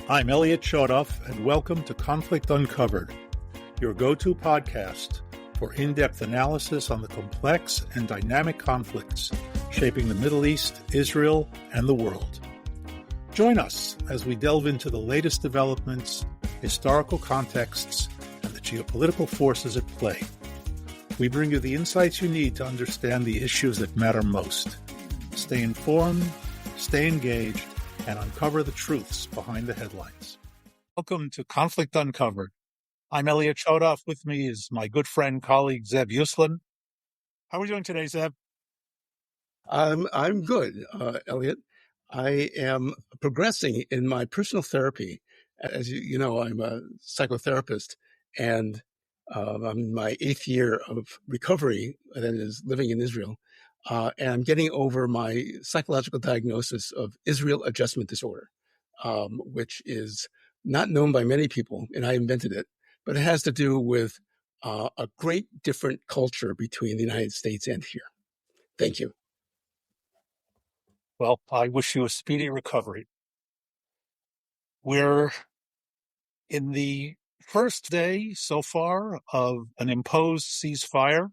I'm Eliot Chodoff, and welcome to Conflict Uncovered, your go-to podcast for in-depth analysis on the complex and dynamic conflicts shaping the Middle East, Israel, and the world. Join us as we delve into the latest developments, historical contexts, and the geopolitical forces at play. We bring you the insights you need to understand the issues that matter most. Stay informed, stay engaged, and uncover the truths behind the headlines. Welcome to Conflict Uncovered. I'm Eliot Chodoff. With me is my good friend, colleague, Zev Uslan. How are we doing today, Zev? I'm good, Eliot. I am progressing in my personal therapy. As you know, I'm a psychotherapist, and I'm in my 8th year of recovery, that is living in Israel. And I'm getting over my psychological diagnosis of Israel adjustment disorder, which is not known by many people, and I invented it, but it has to do with a great different culture between the United States and here. Thank you. Well, I wish you a speedy recovery. We're in the first day so far of an imposed ceasefire.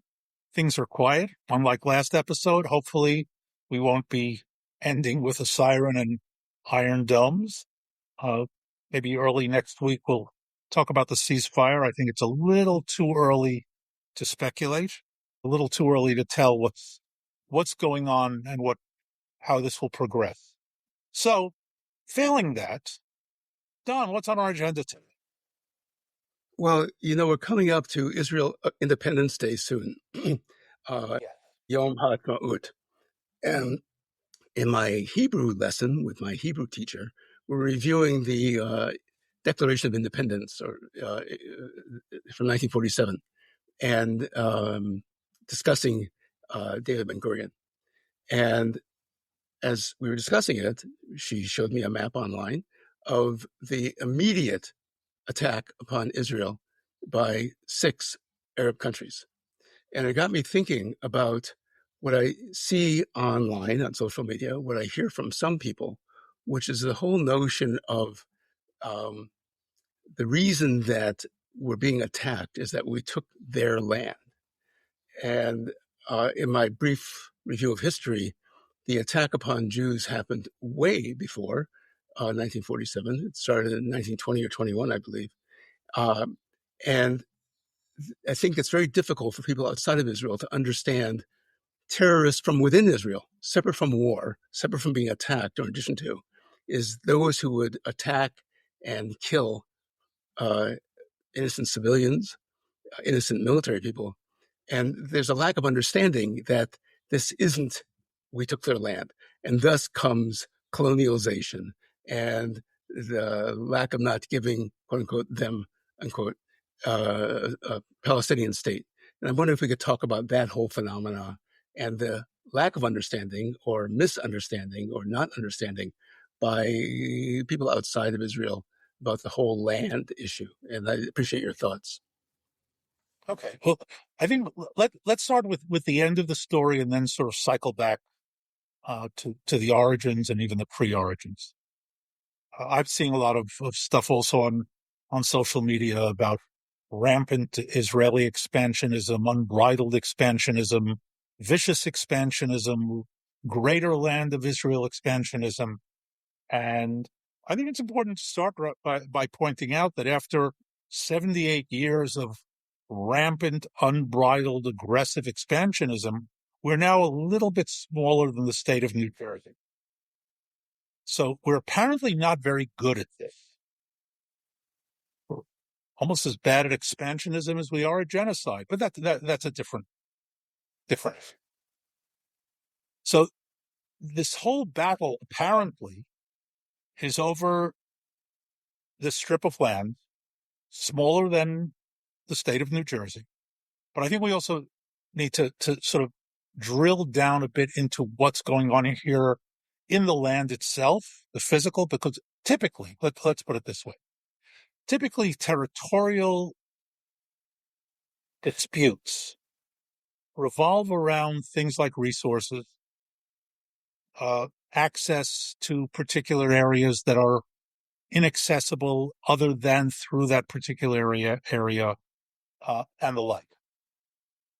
Things are quiet, unlike last episode. Hopefully, we won't be ending with a siren and iron domes. Maybe early next week we'll talk about the ceasefire. I think it's a little too early to speculate, a little too early to tell what's going on and how this will progress. So, failing that, Don, what's on our agenda today? Well, you know, we're coming up to Israel Independence Day soon, Yom HaAtzmaut. And in my Hebrew lesson with my Hebrew teacher, we're reviewing the Declaration of Independence from 1947 and discussing David Ben-Gurion. And as we were discussing it, she showed me a map online of the immediate attack upon Israel by 6 Arab countries. And it got me thinking about what I see online on social media, what I hear from some people, which is the whole notion of the reason that we're being attacked is that we took their land. And in my brief review of history, the attack upon Jews happened way before 1947. It started in 1920 or 21, I believe. And I think it's very difficult for people outside of Israel to understand terrorists from within Israel, separate from war, separate from being attacked, or in addition to, is those who would attack and kill innocent civilians, innocent military people. And there's a lack of understanding that this isn't, we took their land. And thus comes colonialization and the lack of not giving, quote unquote, them, unquote, a Palestinian state. And I wonder if we could talk about that whole phenomena and the lack of understanding or misunderstanding or not understanding by people outside of Israel about the whole land issue. And I appreciate your thoughts. Okay. Well, I think let's start with the end of the story and then sort of cycle back to the origins and even the pre-origins. I've seen a lot of stuff also on social media about rampant Israeli expansionism, unbridled expansionism, vicious expansionism, greater land of Israel expansionism. And I think it's important to start by pointing out that after 78 years of rampant, unbridled, aggressive expansionism, we're now a little bit smaller than the state of New Jersey. So we're apparently not very good at this. We're almost as bad at expansionism as we are at genocide, but that's a different issue. So this whole battle apparently is over this strip of land, smaller than the state of New Jersey. But I think we also need to sort of drill down a bit into what's going on here in the land itself, the physical, because typically, let's put it this way, typically territorial disputes revolve around things like resources, access to particular areas that are inaccessible other than through that particular area and the like.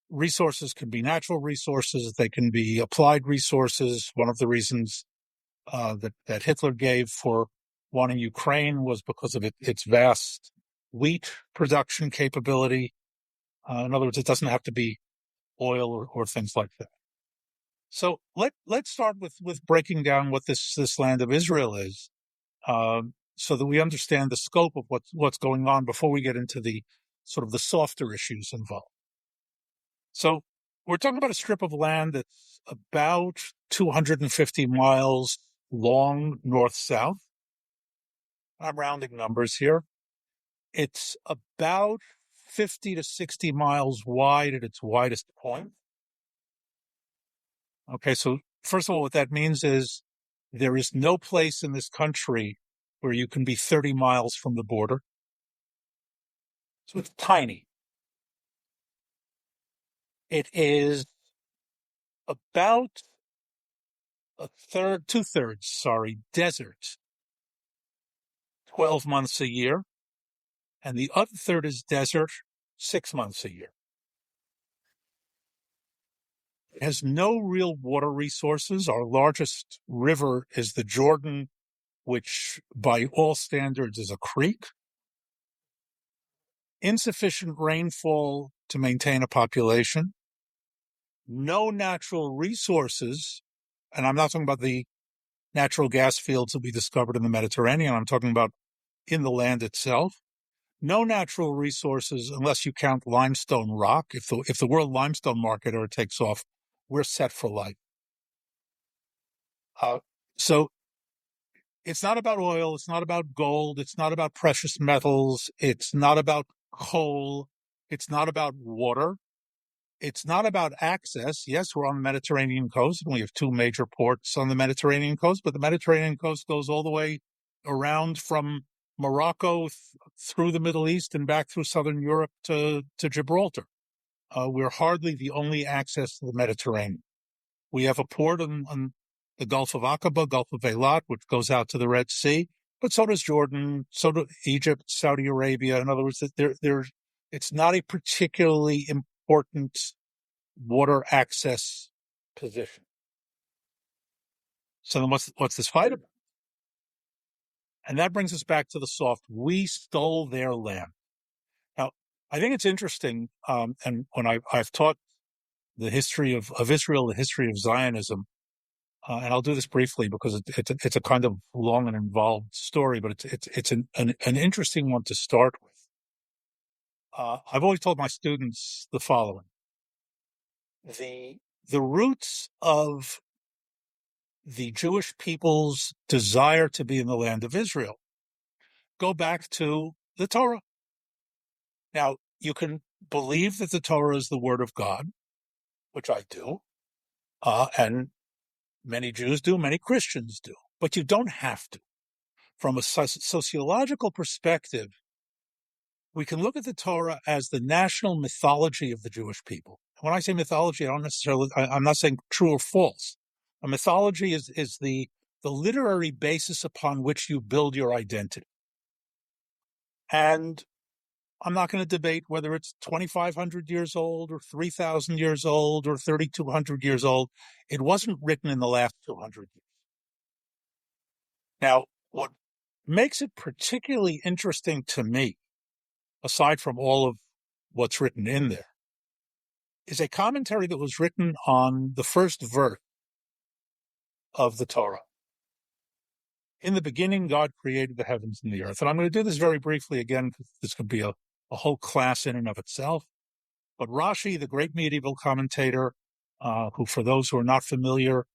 Resources can be natural resources. They can be applied resources. One of the reasons that Hitler gave for wanting Ukraine was because of its vast wheat production capability. In other words, it doesn't have to be oil or things like that. So let's start with breaking down what this land of Israel is, so that we understand the scope of what's going on before we get into the sort of the softer issues involved. So we're talking about a strip of land that's about 250 miles long north-south. I'm rounding numbers here. It's about 50 to 60 miles wide at its widest point. Okay, so first of all, what that means is there is no place in this country where you can be 30 miles from the border. So it's tiny. It is about two-thirds, desert, 12 months a year. And the other third is desert, 6 months a year. It has no real water resources. Our largest river is the Jordan, which by all standards is a creek. Insufficient rainfall to maintain a population. No natural resources, and I'm not talking about the natural gas fields that we discovered in the Mediterranean. I'm talking about in the land itself. No natural resources unless you count limestone rock. If the world limestone market ever takes off, we're set for life. So it's not about oil. It's not about gold. It's not about precious metals. It's not about coal. It's not about water. It's not about access. Yes, we're on the Mediterranean coast, and we have two major ports on the Mediterranean coast, but the Mediterranean coast goes all the way around from Morocco through the Middle East and back through southern Europe to Gibraltar. We're hardly the only access to the Mediterranean. We have a port on the Gulf of Aqaba, Gulf of Eilat, which goes out to the Red Sea, but so does Jordan, so do Egypt, Saudi Arabia. In other words, it's not a particularly important water access position. So then what's this fight about? And that brings us back to the soft. We stole their land. Now, I think it's interesting, and when I've taught the history of Israel, the history of Zionism, and I'll do this briefly because it's a kind of long and involved story, but it's an interesting one to start with. I've always told my students the following: the roots of the Jewish people's desire to be in the land of Israel go back to the Torah. Now, you can believe that the Torah is the word of God, which I do, and many Jews do, many Christians do, but you don't have to. From a sociological perspective, we can look at the Torah as the national mythology of the Jewish people. When I say mythology, I'm not saying true or false. A mythology is the literary basis upon which you build your identity. And I'm not going to debate whether it's 2,500 years old or 3,000 years old or 3,200 years old. It wasn't written in the last 200 years. Now, what makes it particularly interesting to me, aside from all of what's written in there, is a commentary that was written on the first verse of the Torah. In the beginning, God created the heavens and the earth. And I'm going to do this very briefly again, because this could be a whole class in and of itself. But Rashi, the great medieval commentator, who, for those who are not familiar,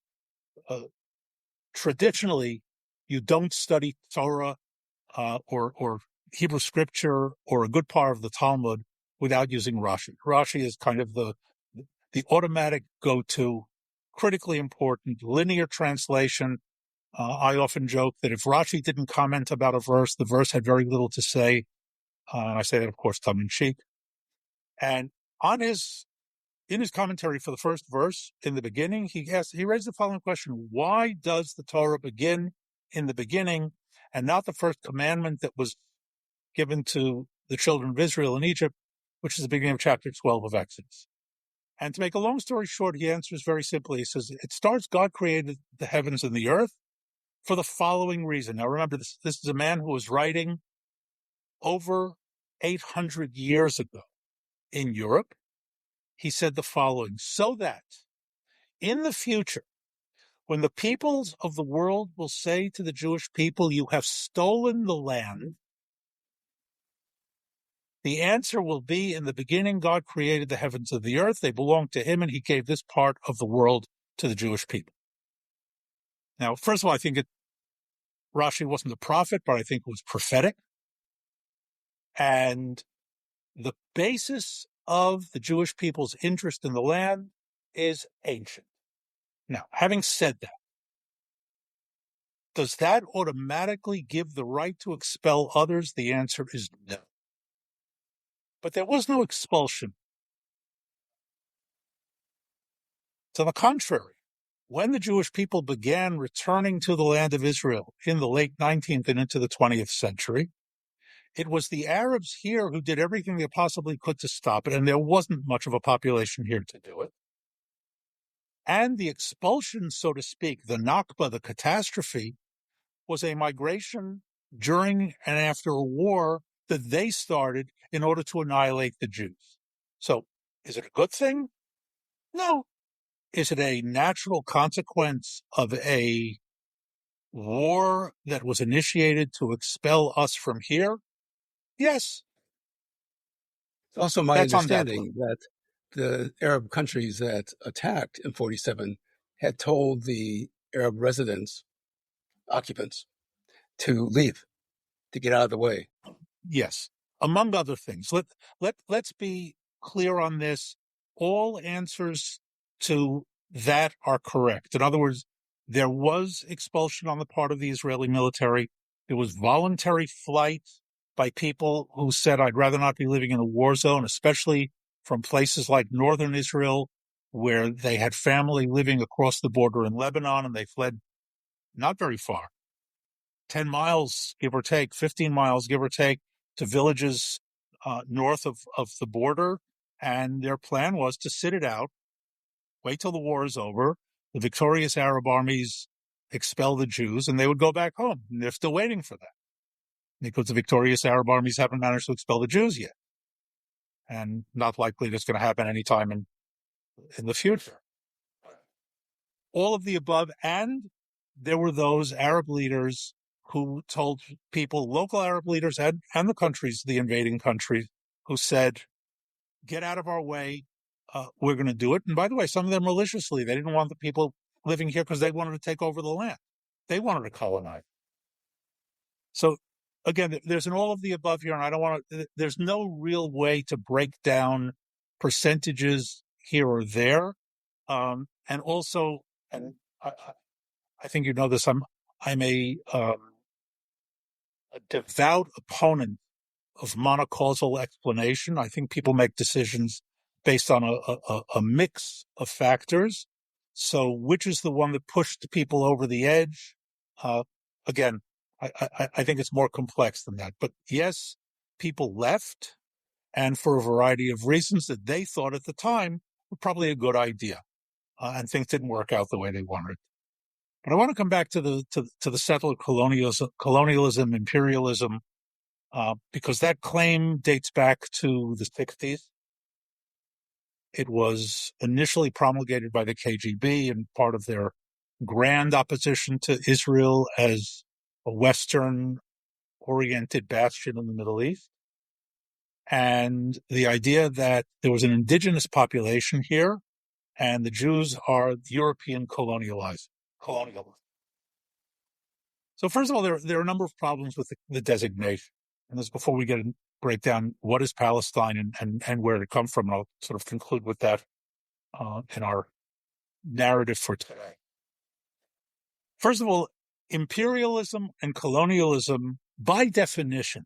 traditionally, you don't study Torah or Hebrew scripture or a good part of the Talmud without using Rashi. Rashi is kind of the automatic go-to, critically important, linear translation. I often joke that if Rashi didn't comment about a verse, the verse had very little to say. And I say that, of course, tongue-in-cheek. And in his commentary for the first verse, in the beginning, he raised the following question: why does the Torah begin in the beginning and not the first commandment that was given to the children of Israel in Egypt, which is the beginning of chapter 12 of Exodus. And to make a long story short, he answers very simply. He says, it starts, God created the heavens and the earth for the following reason. Now remember, this is a man who was writing over 800 years ago in Europe. He said the following: so that in the future, when the peoples of the world will say to the Jewish people, you have stolen the land, the answer will be, in the beginning, God created the heavens and the earth. They belong to him, and he gave this part of the world to the Jewish people. Now, first of all, I think Rashi wasn't a prophet, but I think it was prophetic. And the basis of the Jewish people's interest in the land is ancient. Now, having said that, does that automatically give the right to expel others? The answer is no. But there was no expulsion. To the contrary, when the Jewish people began returning to the land of Israel in the late 19th and into the 20th century, it was the Arabs here who did everything they possibly could to stop it, and there wasn't much of a population here to do it. And the expulsion, so to speak, the Nakba, the catastrophe, was a migration during and after a war that they started in order to annihilate the Jews. So, is it a good thing? No. Is it a natural consequence of a war that was initiated to expel us from here? Yes. It's also my That's understanding that the Arab countries that attacked in 47 had told the Arab residents, occupants, to leave, to get out of the way. Yes, among other things. Let's be clear on this. All answers to that are correct. In other words, there was expulsion on the part of the Israeli military. There was voluntary flight by people who said, I'd rather not be living in a war zone, especially from places like northern Israel, where they had family living across the border in Lebanon, and they fled not very far, 10 miles, give or take, 15 miles, give or take, to villages north of the border. And their plan was to sit it out, wait till the war is over, the victorious Arab armies expel the Jews, and they would go back home. And they're still waiting for that, because the victorious Arab armies haven't managed to expel the Jews yet. And not likely that's going to happen anytime in the future. All of the above, and there were those Arab leaders who told people, local Arab leaders and the countries, the invading countries, who said, get out of our way, we're going to do it. And by the way, some of them maliciously, they didn't want the people living here because they wanted to take over the land. They wanted to colonize. So again, there's an all of the above here, and I don't want to, there's no real way to break down percentages here or there. And also, and I think you know this, I'm a devout opponent of monocausal explanation. I think people make decisions based on a mix of factors. So which is the one that pushed people over the edge? Again, I think it's more complex than that. But yes, people left, and for a variety of reasons that they thought at the time were probably a good idea, and things didn't work out the way they wanted. But I want to come back to the settler colonialism, imperialism, because that claim dates back to the 60s. It was initially promulgated by the KGB and part of their grand opposition to Israel as a Western-oriented bastion in the Middle East. And the idea that there was an indigenous population here, and the Jews are European colonial. So first of all, there are a number of problems with the designation. And this before we break down what is Palestine and where it come from. And I'll sort of conclude with that in our narrative for today. First of all, imperialism and colonialism, by definition,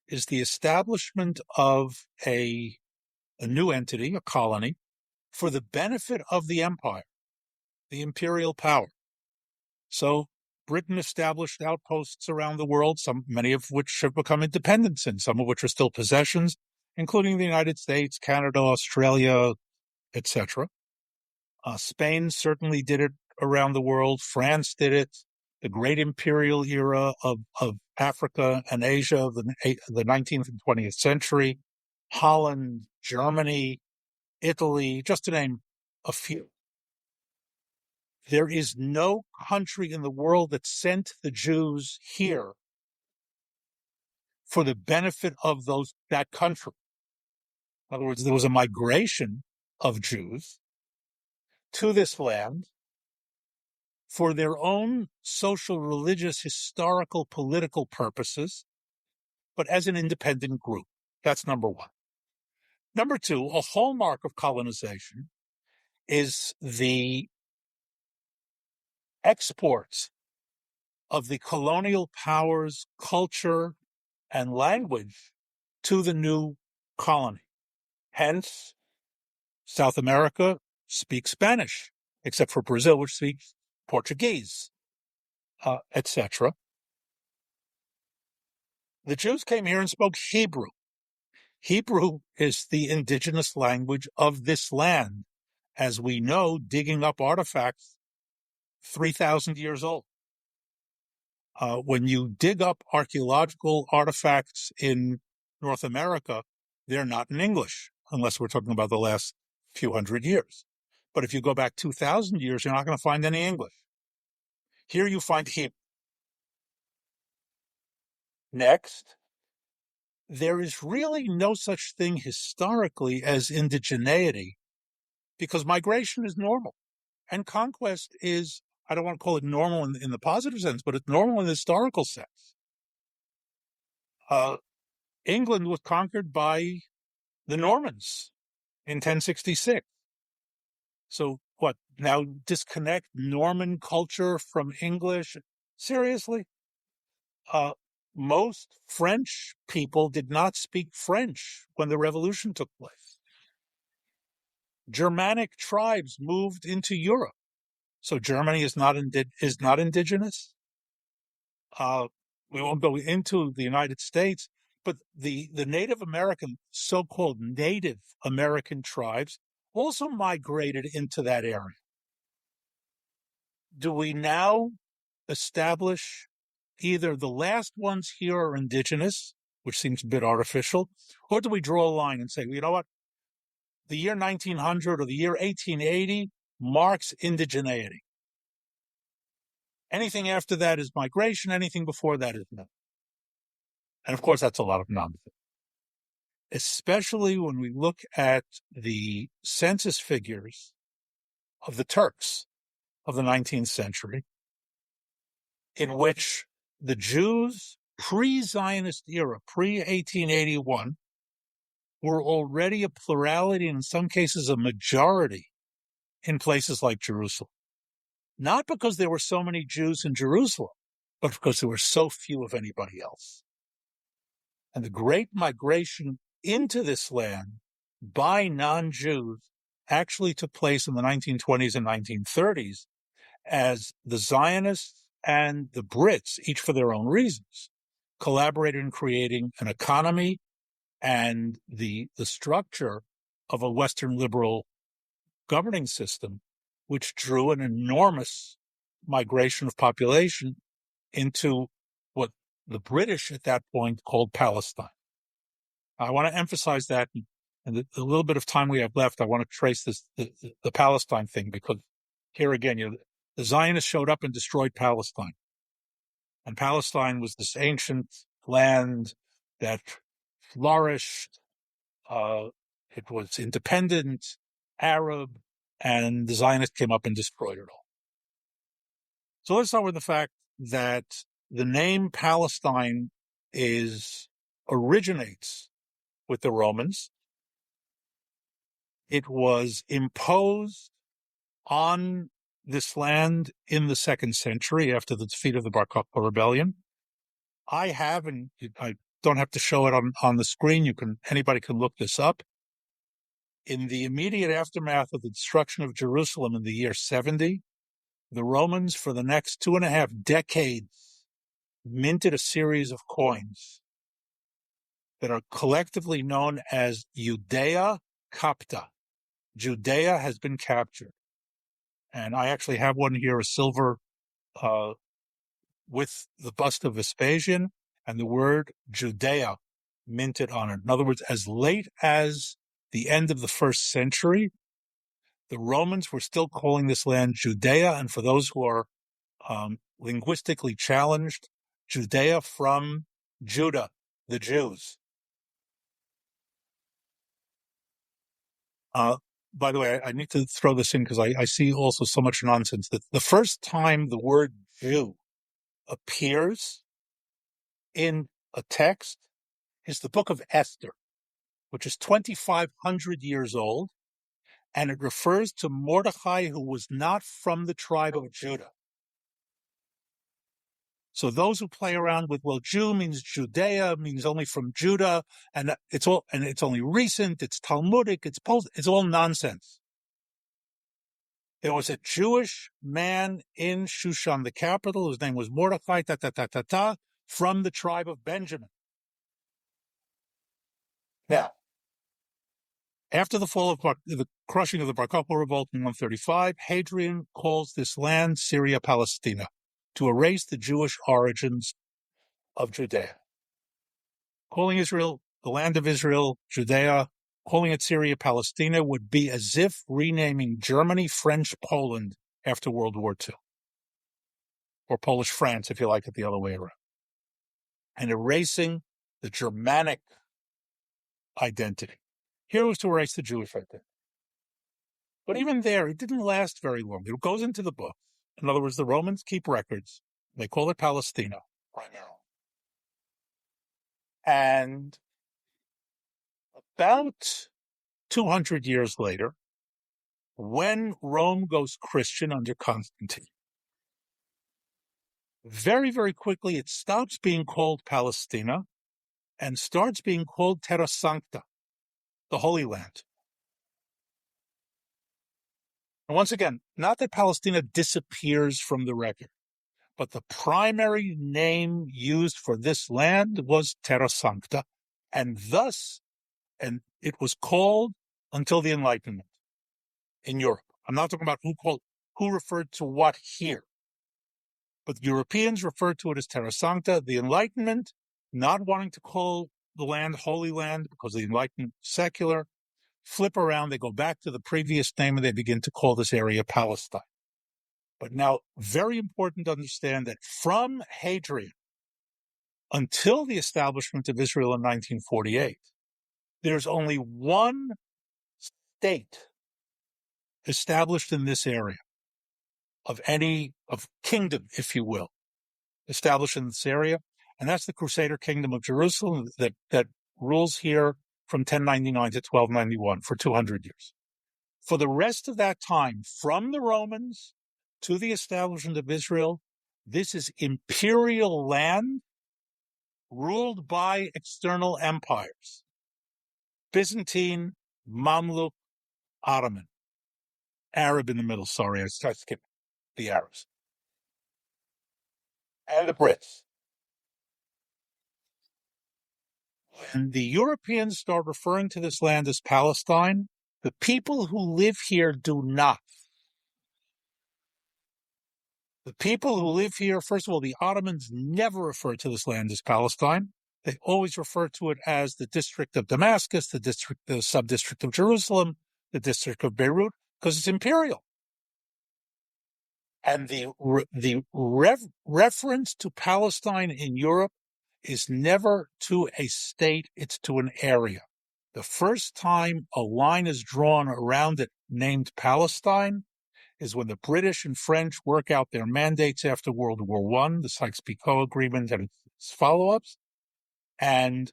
is the establishment of a new entity, a colony, for the benefit of the empire, the imperial power. So Britain established outposts around the world, many of which have become independents, and some of which are still possessions, including the United States, Canada, Australia, etc. Spain certainly did it around the world. France did it. The great imperial era of Africa and Asia of the 19th and 20th century, Holland, Germany, Italy, just to name a few. There is no country in the world that sent the Jews here for the benefit of that country. In other words, there was a migration of Jews to this land for their own social, religious, historical, political purposes, but as an independent group. That's number one. Number two, a hallmark of colonization is the exports of the colonial powers' culture and language to the new colony. Hence, South America speaks Spanish, except for Brazil, which speaks Portuguese, etc. The Jews came here and spoke Hebrew. Hebrew is the indigenous language of this land, as we know, digging up artifacts 3,000 years old. When you dig up archaeological artifacts in North America, they're not in English, unless we're talking about the last few hundred years. But if you go back 2,000 years, you're not going to find any English. Here you find Hebrew. Next, there is really no such thing historically as indigeneity, because migration is normal. And conquest is, I don't want to call it normal in the positive sense, but it's normal in the historical sense. England was conquered by the Normans in 1066. So what, now disconnect Norman culture from English? Seriously? Most French people did not speak French when the revolution took place. Germanic tribes moved into Europe. So Germany is not indigenous. We won't go into the United States, but the Native American, so-called Native American tribes also migrated into that area. Do we now establish either the last ones here are indigenous, which seems a bit artificial, or do we draw a line and say, well, you know what? The year 1900 or the year 1880 marks indigeneity. Anything after that is migration. Anything before that is no. And of course, that's a lot of nonsense, especially when we look at the census figures of the Turks of the 19th century, in which the Jews pre-Zionist era, pre-1881, were already a plurality, and in some cases a majority, in places like Jerusalem. Not because there were so many Jews in Jerusalem, but because there were so few of anybody else. And the great migration into this land by non-Jews actually took place in the 1920s and 1930s as the Zionists and the Brits, each for their own reasons, collaborated in creating an economy and the structure of a Western liberal governing system, which drew an enormous migration of population into what the British at that point called Palestine. I want to emphasize that, and the little bit of time we have left, I want to trace the Palestine thing, because here again, the Zionists showed up and destroyed Palestine. And Palestine was this ancient land that flourished. It was independent, Arab, and the Zionists came up and destroyed it all. So let's start with the fact that the name Palestine originates with the Romans. It was imposed on this land in the 2nd century after the defeat of the Bar Kokhba rebellion. I have, and I don't have to show it on the screen. Anybody can look this up. In the immediate aftermath of the destruction of Jerusalem in the year 70, the Romans, for the next 2.5 decades, minted a series of coins that are collectively known as Judea Capta. Judea has been captured. And I actually have one here, a silver with the bust of Vespasian and the word Judea minted on it. In other words, as late as the end of the 1st century, the Romans were still calling this land Judea, and for those who are linguistically challenged, Judea from Judah, the Jews. By the way, I need to throw this in because I see also so much nonsense. That the first time the word Jew appears in a text is the book of Esther, which is 2,500 years old, and it refers to Mordecai, who was not from the tribe of Judah. So those who play around with, well, Jew means Judea, means only from Judah, and it's only recent, it's Talmudic, it's all nonsense. There was a Jewish man in Shushan, the capital, his name was Mordecai, from the tribe of Benjamin. Now, after the fall of the crushing of the Bar Kokhba revolt in 135, Hadrian calls this land Syria-Palestina to erase the Jewish origins of Judea. Calling Israel the land of Israel, Judea, calling it Syria-Palestina would be as if renaming Germany French Poland after World War II, or Polish France, if you like it the other way around, and erasing the Germanic identity. Here was to erase the Jewish identity. But even there, it didn't last very long. It goes into the books. In other words, the Romans keep records. They call it Palestina, primarily. And about 200 years later, when Rome goes Christian under Constantine, very, very quickly it stops being called Palestina and starts being called Terra Sancta, the Holy Land. And once again, not that Palestina disappears from the record, but the primary name used for this land was Terra Sancta, and it was called until the Enlightenment in Europe. I'm not talking about who referred to what here, but Europeans referred to it as Terra Sancta. The Enlightenment, not wanting to call the land Holy Land because the Enlightenment secular, flip around, they go back to the previous name and they begin to call this area Palestine. But now, very important to understand that from Hadrian until the establishment of Israel in 1948, there's only one state established in this area of kingdom, if you will, established in this area, and that's the Crusader Kingdom of Jerusalem that rules here from 1099 to 1291 for 200 years. For the rest of that time, from the Romans to the establishment of Israel, this is imperial land ruled by external empires. Byzantine, Mamluk, Ottoman. Arab in the middle, sorry, I skipped the Arabs. And the Brits. When the Europeans start referring to this land as Palestine, the people who live here do not. The people who live here, first of all, the Ottomans never refer to this land as Palestine. They always refer to it as the district of Damascus, the sub-district of Jerusalem, the district of Beirut, because it's imperial. And the reference to Palestine in Europe is never to a state, it's to an area. The first time a line is drawn around it named Palestine is when the British and French work out their mandates after World War I, the Sykes-Picot Agreement and its follow-ups, and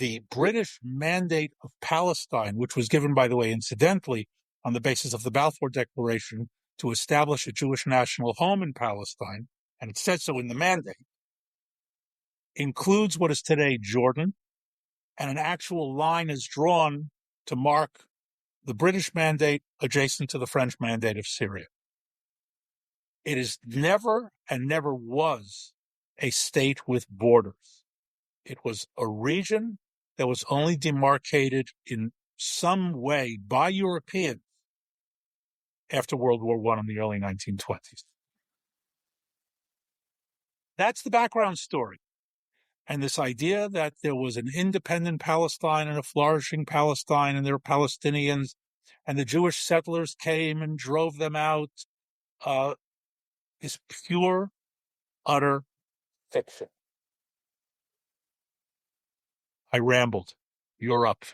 the British mandate of Palestine, which was given, by the way, incidentally, on the basis of the Balfour Declaration to establish a Jewish national home in Palestine, and it said so in the mandate, includes what is today Jordan, and an actual line is drawn to mark the British mandate adjacent to the French mandate of Syria. It is never and never was a state with borders. It was a region that was only demarcated in some way by Europeans after World War I in the early 1920s. That's the background story. And this idea that there was an independent Palestine and a flourishing Palestine, and there were Palestinians, and the Jewish settlers came and drove them out, is pure, utter fiction. I rambled. You're up.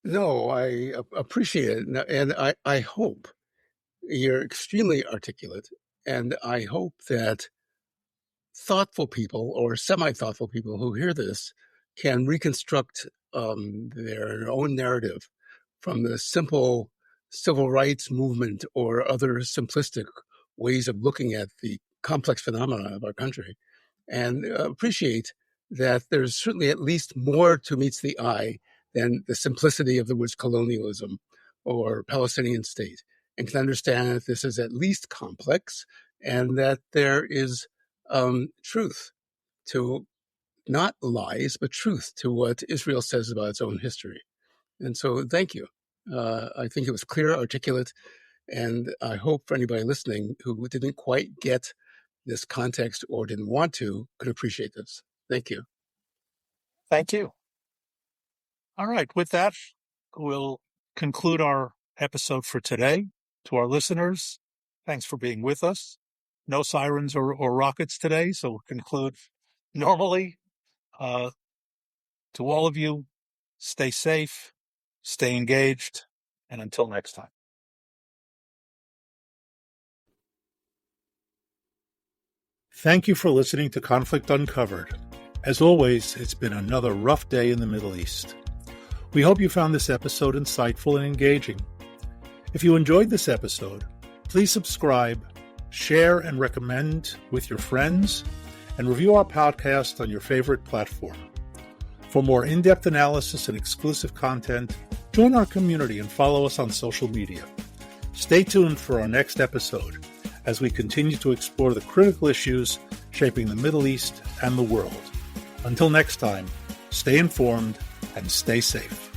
No, I appreciate it. And I hope you're extremely articulate. And I hope that thoughtful people or semi-thoughtful people who hear this can reconstruct their own narrative from the simple civil rights movement or other simplistic ways of looking at the complex phenomena of our country, and appreciate that there's certainly at least more to meets the eye than the simplicity of the words colonialism or Palestinian state, and can understand that this is at least complex and that there is truth to, not lies, but truth to what Israel says about its own history. And so thank you. I think it was clear, articulate, and I hope for anybody listening who didn't quite get this context or didn't want to could appreciate this. Thank you. Thank you. All right. With that, we'll conclude our episode for today. To our listeners, thanks for being with us. No sirens or rockets today, so we'll conclude normally. To all of you, stay safe, stay engaged, and until next time. Thank you for listening to Conflict Uncovered. As always, it's been another rough day in the Middle East. We hope you found this episode insightful and engaging. If you enjoyed this episode, please subscribe, share and recommend with your friends, and review our podcast on your favorite platform. For more in-depth analysis and exclusive content, join our community and follow us on social media. Stay tuned for our next episode as we continue to explore the critical issues shaping the Middle East and the world. Until next time, stay informed and stay safe.